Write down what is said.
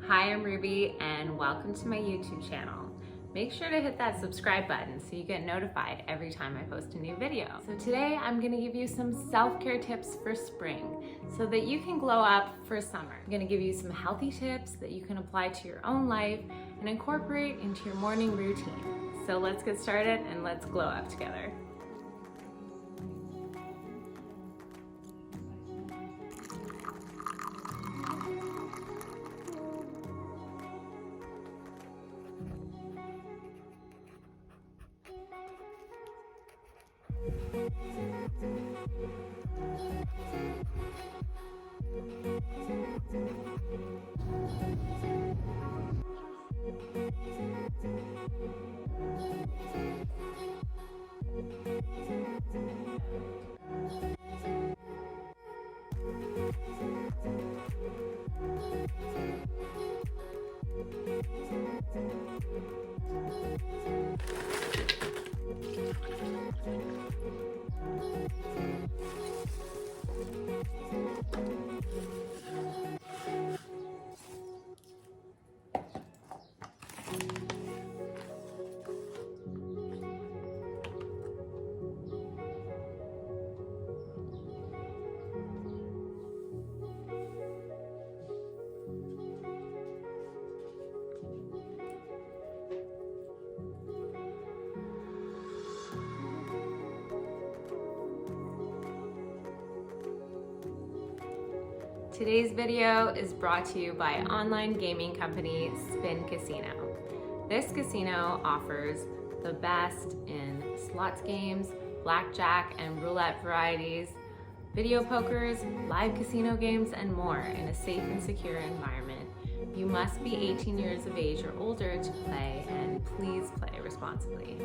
Hi, I'm Ruby and welcome to my YouTube channel. Make sure to hit that subscribe button so you get notified every time I post a new video. So today I'm gonna give you some self-care tips for spring so that you can glow up for summer. I'm gonna give you some healthy tips that you can apply to your own life and incorporate into your morning routine. So let's get started and let's glow up together. Today's video is brought to you by online gaming company Spin Casino. This casino offers the best in slots games, blackjack and roulette varieties, video pokers, live casino games, and more in a safe and secure environment. You must be 18 years of age or older to play, and please play responsibly.